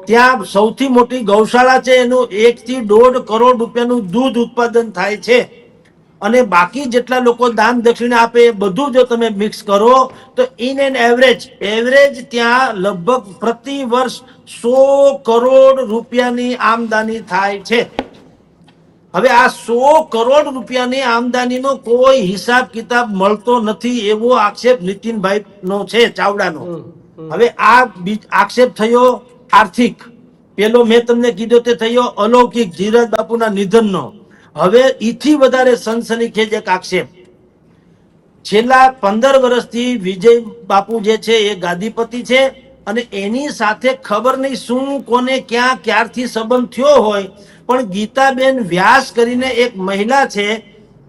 ત્યાં સૌથી મોટી ગૌશાળા છે, એનું 1 થી 1.5 કરોડ રૂપિયાનું દૂધ ઉત્પાદન થાય છે. અને બાકી જેટલા લોકો દાન દક્ષિણા આપે એ બધું જો તમે મિક્સ કરો તો ઇન એન એવરેજ ત્યાં લગભગ પ્રતિ વર્ષ 100 કરોડ રૂપિયાની આમદની થાય છે. હવે આ 100 કરોડ રૂપિયાની આમદનીનો કોઈ હિસાબ કિતાબ મળતો નથી, એવો આક્ષેપ નીતિનભાઈ નો છે, ચાવડાનો. હવે આ આક્ષેપ થયો આર્થિક. પેલો મેં તમને કીધો તે થયો અલૌકિક, જીરાજ બાપુના નિધનનો. હવે ઈથી વધારે સનસનીખેજ એક આક્ષેપ, છેલ્લા 15 વર્ષથી વિજય બાપુ જે છે એ ગાદીપતિ છે, અને એની સાથે ખબર નહીં શું કોને ક્યાં ક્યારથી સંબંધ થયો હોય, પણ ગીતાબેન વ્યાસ કરીને એક મહિલા છે,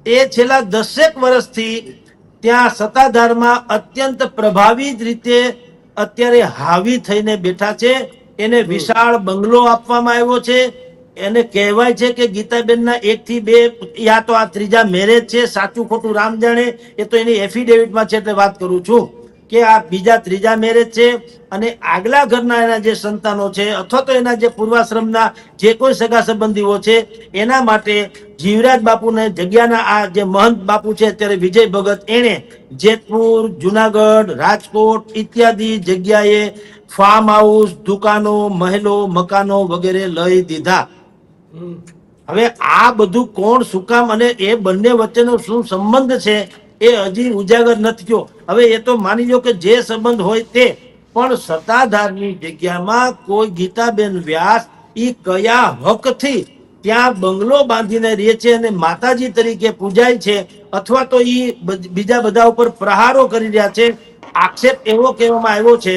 એ છેલ્લા 10 વર્ષથી ત્યાં સત્તાધારમાં અત્યંત પ્રભાવિત રીતે અત્યારે હાવી થઈને બેઠા છે. એને વિશાળ બંગલો આપવામાં આવ્યો છે. એને કહેવાય છે કે ગીતાબેનના 1 થી 2 યા તો આ ત્રીજા મેરેજ છે, સાચું ખોટું રામ જાણે, એ તો એની એફિડેવિટમાં છે એટલે વાત કરું છું કે આ બીજા ત્રીજા મેરેજ છે. અને આગલા ઘરના એના જે સંતાનો છે, અથવા તો એના જે પૂર્વાશ્રમના જે કોઈ સગા સંબંધીઓ છે, એના માટે જીવરાજ બાપુને જગ્યાના આ જે મહંત બાપુ છે અત્યારે વિજય ભગત, એણે જેતપુર, જુનાગઢ, રાજકોટ ઇત્યાદિ જગ્યાએ ફાર્મ હાઉસ, દુકાનો, મહેલો, મકાનો વગેરે લઈ દીધા. હવે આ બધું કોણ, શું કામ, અને એ બંને વચ્ચેનો શું સંબંધ છે એ હજી ઉજાગર નથી થયો. હવે એ તો માની લો કે જે સંબંધ હોય તે, પણ સત્તાધારની જગ્યામાં કોઈ ગીતાબેન વ્યાસ ઈ કયા હકથી ત્યાં બંગલો બાંધીને રહે છે અને માતાજી તરીકે પૂજાય છે, અથવા તો ઈ બીજા બધા ઉપર પ્રહારો કરી રહ્યા છે. આક્ષેપ એવો કહેવામાં આવ્યો છે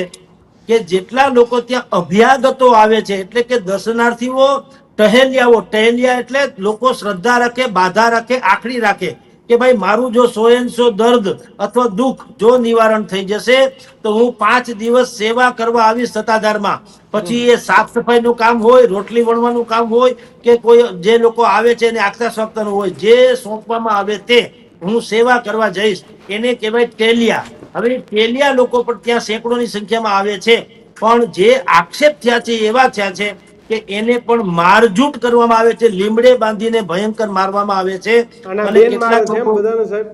કે જેટલા લોકો ત્યાં અભ્યાગતો આવે છે, એટલે કે દર્શનાર્થીઓ, ટહેલિયા એટલે લોકો શ્રદ્ધા રાખે, બાધા રાખે, આખડી રાખે કે ભાઈ મારું જો 100 દર્દ અથવા દુઃખ જો નિવારણ થઈ જશે તો હું 5 દિવસ સેવા કરવા આવીશ સત્તાધારમાં. પછી એ સાફ સફાઈનું કામ હોય, રોટલી વણવાનું કામ હોય, કે કોઈ જે લોકો આવે છે એને આગતા સ્વાગતાનું હોય, જે સોંપવામાં આવે તે હું સેવા કરવા જઈશ, એને કહેવાય ટેલિયા. હવે ટેલિયા લોકો પણ ત્યાં સેંકડોની સંખ્યામાં આવે છે, પણ જે આક્ષેપ થયા છે એવા થયા છે કે એને પણ મારઝૂટ કરવામાં આવે છે, લીમડે બાંધીને ભયંકર મારવામાં આવે છે. અને અને બેન કેટલાક મારે છે લોકો- બધાને સાહેબ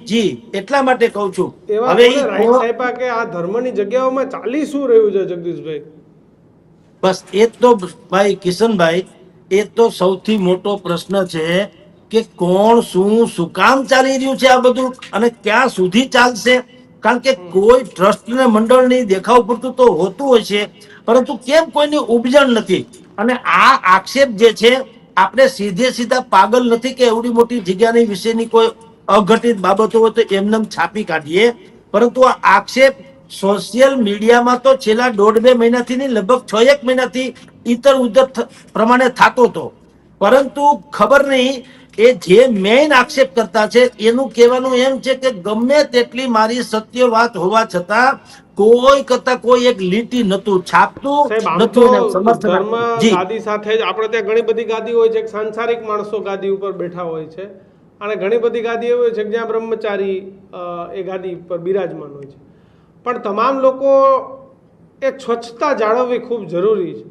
જી એટલા માટે કહું છું. એવા હવે કોને રાઈટ્સ આપ્યા કે આ ધર્મની જગ્યાઓમાં ચાલી શું રહ્યું છે જગદીશભાઈ? બસ એ તો ભાઈ કિશનભાઈ, એ તો સૌથી મોટો પ્રશ્ન છે કે કોણ, શું કામ ચાલી રહ્યું છે આ બધું, અને ક્યાં સુધી ચાલશે. કારણ કે કોઈ ટ્રસ્ટ ને મંડળની દેખાવ પૂરતું તો હોતું હોય છે, પરંતુ કેમ કોઈની ઉપજણ નથી. અને આ આક્ષેપ જે છે, આપણે સીધા પાગલ નથી કે એવડી મોટી જગ્યાની વિશેની કોઈ અઘટિત બાબતો હોય તો એમને છાપી કાઢીએ, પરંતુ આ આક્ષેપ સોશિયલ મીડિયામાં તો છેલ્લા 1.5-2 મહિનાથી નહીં, લગભગ 6-1 મહિનાથી ઇતર ઉધર પ્રમાણે થતો હતો. પરંતુ ખબર નહીં, એ જે મેઇન આક્ષેપ કરતા છે એનું કહેવાનું એમ છે કે ગમે તેટલી મારી સત્ય વાત હોવા છતાં કોઈ કરતા કોઈ એક લીટી નતું છાપતું, સાહેબ આમ નતું તો એને સમર્થન ધર્મ આપતું. જી ગાદી સાથે જ આપણે ત્યાં ઘણી બધી ગાદી હોય છે, સાંસારિક માણસો ગાદી ઉપર બેઠા હોય છે, અને ઘણી બધી ગાદી એવી હોય છે કે જ્યાં બ્રહ્મચારી એ ગાદી પર બિરાજમાન હોય છે. પણ તમામ લોકો એ સ્વચ્છતા જાળવવી ખૂબ જરૂરી છે.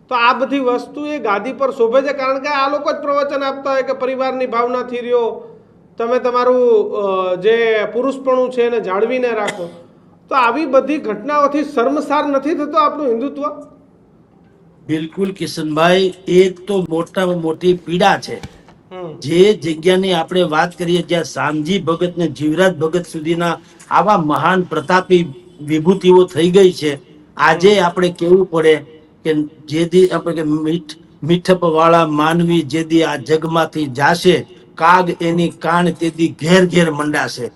તો આ બધી વસ્તુ એ ગાદી પર શોભે છે, કારણ કે આ લોકો જ પ્રવચન આપતા હોય કે પરિવારની ભાવનાથી રહ્યો, તમે તમારું જે પુરુષપણું છે એને જાળવીને રાખો. તો આવી બધી ઘટનાઓથી શર્મસાર નથી થતો આપણું હિન્દુત્વ? બિલકુલ કિશનભાઈ, એક તો મોટામાં મોટી પીડા છે. જે જગ્યાની આપણે વાત કરીએ જ્યાં શામજી ભગત ને જીવરાજ ભગત સુધીના આવા મહાન પ્રતાપી વિભૂતિઓ થઈ ગઈ છે, આજે આપણે કેવું પડે કે જેદી આપણે કે મીઠપ વાળા માનવી જેદી આ જગમાંથી જાશે, કાગ એની કાન તેદી ઘેર ઘેર મંડાશે.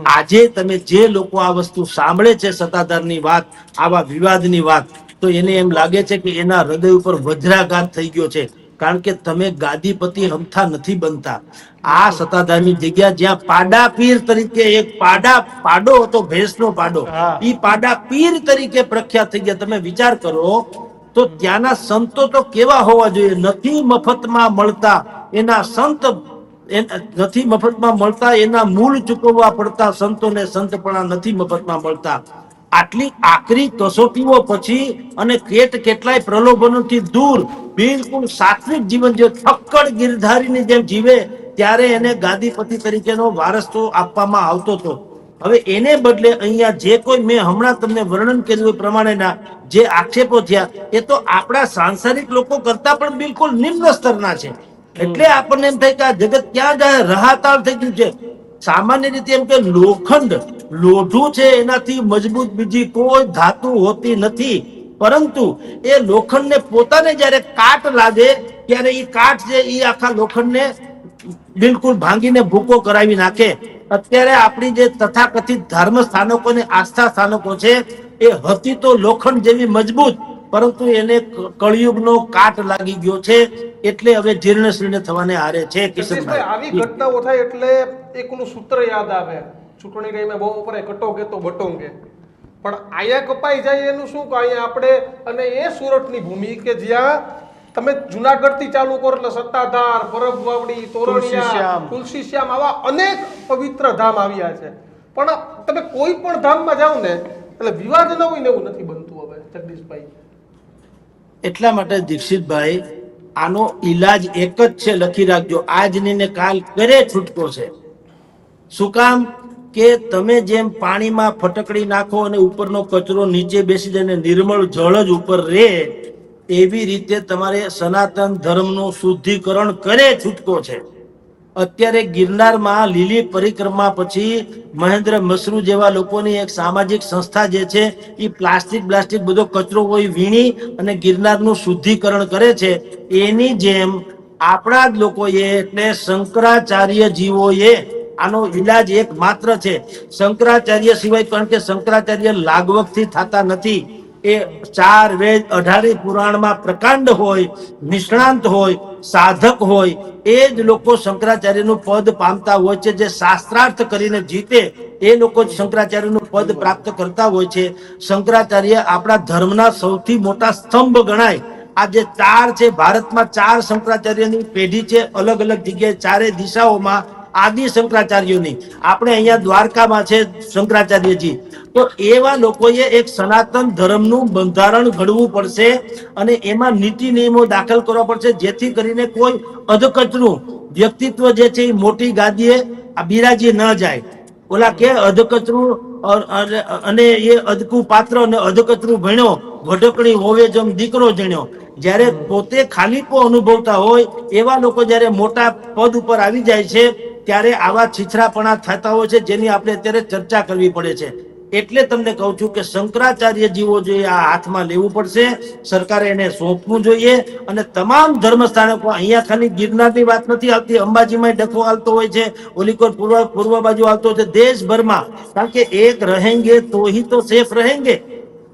આજે તમે જે લોકો આ વસ્તુ સાંભળે છે, સત્તાધારની વાત, આવા વિવાદની વાત, તો એને એમ લાગે છે કે એના હૃદય ઉપર વજ્રાઘાત થઈ ગયો છે, કારણ કે તમે ગાદીપતિ હમથા નથી બનતા. આ સત્તાધારની જગ્યા જ્યાં પાડા પીર તરીકે એક પાડો હતો, ભેંસનો પાડો, ઈ પાડા પીર તરીકે પ્રખ્યાત થઈ ગયા. તમે વિચાર કરો તો ત્યાંના સંતો તો કેવા હોવા જોઈએ. નથી મફતમાં મળતા એના સંત, નથી મફતમાં મળતા એના મૂળ ચૂકવવા પડતા સંતોને સંતપણા નથી મફતમાં મળતા. આટલી આકરી કસોટીઓ પછી અને કેટલાય પ્રલોભનોથી દૂર બિલકુલ સાત્વિક જીવન જે ફક્કડ ગિરધારીની જેમ જીવે, ત્યારે એને ગાદીપતિ તરીકેનો વારસો આપવામાં આવતો હતો. હવે એને બદલે અહીંયા જે કોઈ મેં હમણાં તમને વર્ણન કર્યું એ પ્રમાણેના જે આક્ષેપો થયા, એ તો આપણા સાંસારિક લોકો કરતા પણ બિલકુલ નિમ્ન સ્તરના છે. એટલે આપણને એમ થાય કે આ જગત ક્યાં જાય, રહાતાળ થઈ ગયું છે. સામાન્ય રીતે એમ કે લોખંડ લોઢું છે, એનાથી મજબૂત બીજી કોઈ ધાતુ હોતી નથી, પરંતુ એ લોખંડને પોતાને જ્યારે કાટ લાગે ત્યારે એ કાટ છે એ આખા લોખંડને બિલકુલ ભાંગીને ભૂકો કરાવી નાખે. અત્યારે આપણી જે તથાકથિત ધર્મ સ્થાનકો ને આસ્થા સ્થાનકો છે, એ હતી તો લોખંડ જેવી મજબૂત, પરંતુ એને કળિયુગનો કાટ લાગી ગયો છે, એટલે હવે જીર્ણ શીર્ણ થવાને હારે છે. જગદીશભાઈ, આવી ઘટનાઓ થાય એટલે એક ઓલું સૂત્ર યાદ આવે, ચૂંટણી ટાઈમે બહુ ઉપર કટોગે તો બટોગે. પણ આયા કપાઈ જાય એનું શું કે અહીંયા આપણે, અને એ સુરતની ભૂમિ કે જ્યાં તમે જુનાગઢ થી ચાલુ કરો એટલે સત્તાધાર, પરબ વાવડી, તોરણિયા, તુલસીશ્યામ, આવા અનેક પવિત્ર ધામ આવ્યા છે. પણ તમે કોઈ પણ ધામમાં જાઓ ને એટલે વિવાદ ન હોય ને એવું નથી બનતું. હવે જગદીશભાઈ, એટલા માટે દીક્ષિતભાઈ, આનો ઈલાજ એક જ છે, લખી રાખજો, આજ નહીં ને કાલ કરે છૂટકો છે. શું કામ? કે તમે જેમ પાણીમાં ફટકડી નાખો અને ઉપરનો કચરો નીચે બેસી જાય ને નિર્મળ જળ જ ઉપર રહે, એવી રીતે તમારે સનાતન ધર્મનું શુદ્ધિકરણ કરે છૂટકો છે. અત્યારે ગિરનારમાં લીલી પરિક્રમા પછી મહેન્દ્ર મશરૂ જેવા લોકોની એક સામાજિક સંસ્થા જે છે, એ પ્લાસ્ટિક બધો કચરો હોય વીણી અને ગિરનારનું શુદ્ધિકરણ કરે છે. એની જેમ આપણા જ લોકોએ, એટલે શંકરાચાર્ય જીવોએ આનો ઈલાજ એક માત્ર છે. શંકરાચાર્ય સિવાય, કારણ કે શંકરાચાર્ય લાગવગથી થતા નથી. એ 4 વેદ 18 પુરાણમાં પ્રકાંડ હોય, નિષ્ણાંત હોય, સાધક હોય, એ જ લોકો શંકરાચાર્યનું પદ પામતા હોય છે. જે શાસ્ત્રાર્થ કરીને જીતે એ લોકો જ શંકરાચાર્યનું પદ પ્રાપ્ત કરતા હોય છે. શંકરાચાર્ય આપણા ધર્મના સૌથી મોટા સ્તંભ ગણાય. આ જે 4 છે, ભારતમાં 4 શંકરાચાર્યની પેઢી છે, અલગ અલગ જગ્યાએ 4 દિશાઓમાં આદિ શંકરાચાર્યોની. આપણે અહીંયા દ્વારકામાં છે શંકરાચાર્યજી. તો એવા લોકોએ એક સનાતન ધર્મનું બંધારણ ઘડવું પડશે અને એમાં નીતિ નિયમો દાખલ કરવા પડશે, જેથી કરીને કોઈ અધકચરું વ્યક્તિત્વ જે છે એ મોટી ગાદીએ બિરાજી ન જાય. ઓલા કે અધકચરું અને એ અધકું પાત્ર અને અધકચરું ભણ્યો, ભટકણી હોવે જેમ દીકરો જણ્યો. જ્યારે પોતે ખાલીપો અનુભવતા હોય એવા લોકો જ્યારે મોટા પદ ઉપર આવી જાય છે, ત્યારે આવા છીછરાપણા થતા હોય છે, જેની આપણે અત્યારે ચર્ચા કરવી પડે છે. એટલે તમને કહું છું કે શંકરાચાર્ય જીવો જોઈએ આ હાથમાં લેવું પડશે, સરકારે એને સોંપવું જોઈએ. અને તમામ ધર્મ સ્થાનકો, અહીંયા ખાલી ગિરનારની વાત નથી આવતી, અંબાજીમાં ડખો હાલતો હોય છે, ઓલીકોર પૂર્વ બાજુ હાલતો હોય છે, દેશભરમાં. કારણ કે એક રહેંગે તો હી તો સેફ રહેંગે.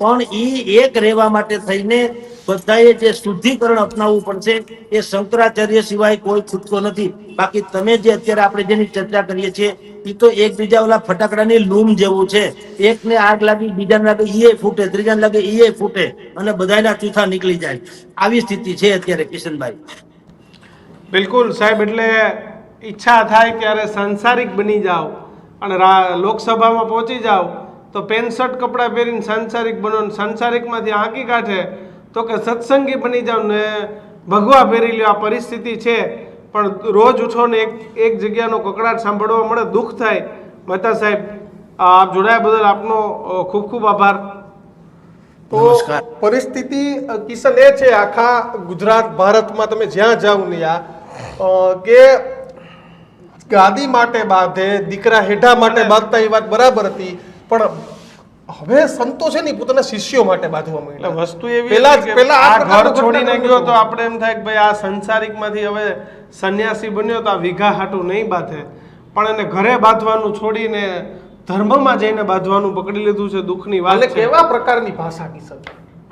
પણ ઈ એક રહેવા માટે થઈને બધાએ જે શુદ્ધિકરણ અપનાવવું પડશે. એ શંકરાચાર્ય સિવાય કોઈ છૂટકો નથી. બાકી તમે જે અત્યારે આપણે જેની ચર્ચા કરીએ છીએ, એ તો એકબીજા ઓલા ફટાકડાની લૂમ જેવું છે. એકને આગ લાગી, બીજાને લાગે ઈએ ફૂટે, ત્રીજાને લાગે ઈએ ફૂટે, અને બધાના ચૂથા નીકળી જાય. આવી સ્થિતિ છે અત્યારે કિશનભાઈ. બિલકુલ સાહેબ, એટલે ઈચ્છા થાય ત્યારે સાંસારિક બની જાઓ અને લોકસભામાં પહોંચી જાઓ તો પેન્ટ શર્ટ કપડાં પહેરીને સાંસારિક બનો, સાંસારિકમાંથી આંકી કાઢે તો કે સત્સંગી બની જાઓ ને ભગવા ફેરી લ્યો. આ પરિસ્થિતિ છે, પણ રોજ ઉઠો ને એક જગ્યાનો કકડાટ સાંભળવા મળે, દુઃખ થાય. મહેતા સાહેબ, આપ જોડાયા બદલ આપનો ખૂબ ખૂબ આભાર. તો નમસ્કાર. પરિસ્થિતિ કિશન એ છે આખા ગુજરાત ભારતમાં તમે જ્યાં જાઓ ને કે ગાદી માટે બાંધે, દીકરા હેઠા માટે બાંધતા એ વાત બરાબર હતી, પણ હવે સંતો છે ને પોતાના શિષ્યો માટે બાંધવા એટલે માંડ્યા. વસ્તુ એવી પહેલા હતી કે પહેલા આ આ ઘર પ્રકારનો છોડીને ઘટના ગયો તો નહોતો. આપણે એમ થાય કે ભાઈ આ સંસારિકમાંથી હવે સંન્યાસી બન્યો તો આ વીઘા હાટું નહીં બાંધે, પણ એને ઘરે બાંધવાનું છોડીને ધર્મમાં જઈને બાંધવાનું પકડી લીધું છે. દુઃખની અને વાત છે. કેવા પ્રકારની ભાષા કિશન,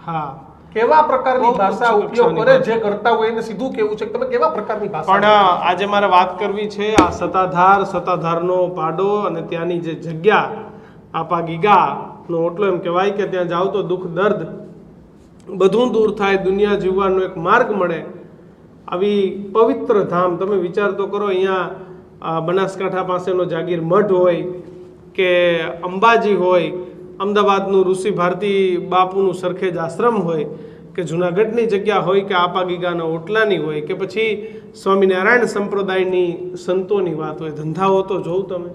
હા, કેવા પ્રકારની બહુ ભાષા ઉચ્ચ ઉપયોગ કક્ષાની કરે, વાત. જે કરતા હોય એને સીધું કેવું છે કે તમે કેવા પ્રકારની ભાષા પણ આજે મારે વાત કરવી છે આ સત્તાધારનો પાડો અને ત્યાંની જે જગ્યા આપા ગીગાનો ઓટલો એમ કહેવાય કે ત્યાં જાઓ તો દુઃખ દર્દ બધું દૂર થાય, દુનિયા જીવવાનો એક માર્ગ મળે. આવી પવિત્ર ધામ તમે વિચાર તો કરો. અહીંયા બનાસકાંઠા પાસેનો જાગીર મઠ હોય કે અંબાજી હોય, અમદાવાદનું ઋષિ ભારતી બાપુનું સરખેજ આશ્રમ હોય કે જુનાગઢની જગ્યા હોય કે આપા ગીગાના ઓટલાની હોય કે પછી સ્વામિનારાયણ સંપ્રદાયની સંતોની વાત હોય. ધંધાઓ તો જોઉં તમે,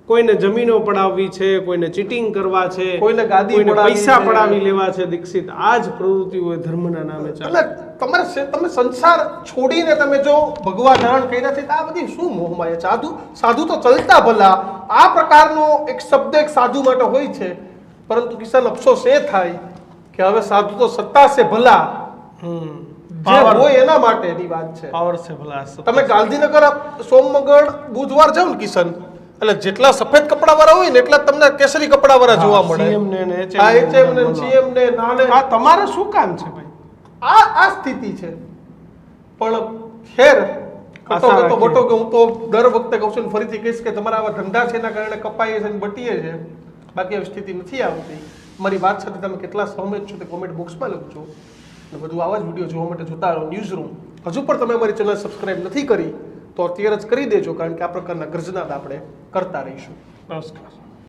કોઈને જમીનો પડાવવી છે, કોઈને ચીટિંગ કરવા છે, કોઈને ગાદી કોઈને પડાવવી પૈસા છે. પડાવી લેવા છે. દીક્ષિત આ જ પ્રવૃત્તિઓ ધર્મના નામે ચાલે. એટલે તમે સંસાર છોડીને તમે જો ભગવા ધારણ કર્યા છે તો આ બધી શું મોહમાયા? સાધુ તો ચલતા ભલા, આ પ્રકારનો એક શબ્દ એક સાધુ માટે હોય છે, પરંતુ કિશન અફસોસ એ થાય કે હવે સાધુ તો સત્તા છે ભલા, જે હોય એના માટેની વાત છે. પાવર છે ભલા. તમે ગાંધીનગર સોમમંગળ બુધવાર જાઓ ને કિશન, એટલે જેટલા સફેદ કપડા વાળા હોય ને એટલા જ તમને કેસરી કપડા વાળા જોવા મળે. CM ને ને HM હા, ને HM ને બોલો. CM ને નાને આ તમારે શું કામ છે ભાઈ? આ સ્થિતિ છે. પણ ખેર કટો આશા કટો રાખીએ. બટો કે હું તો દર વખતે કહું છું ને ફરીથી કહીશ કે તમારા આવા ધંધા છે એના કારણે કપાઈએ છે ને બટીએ છે, બાકી આવી સ્થિતિ નથી આવતી. મારી વાત સાથે તમે કેટલા સહમત છો તે કોમેન્ટ બોક્સમાં લખજો. અને બધું આવા જ વિડીયો જોવા માટે જોતા રહો ન્યૂઝ રૂમ. હજુ પણ તમે અમારી ચેનલ સબસ્ક્રાઇબ નથી કરી તો અત્યારે જ કરી દેજો, કારણ કે આ પ્રકારના ગર્જનાદ આપણે કરતા રહીશું. નમસ્કાર.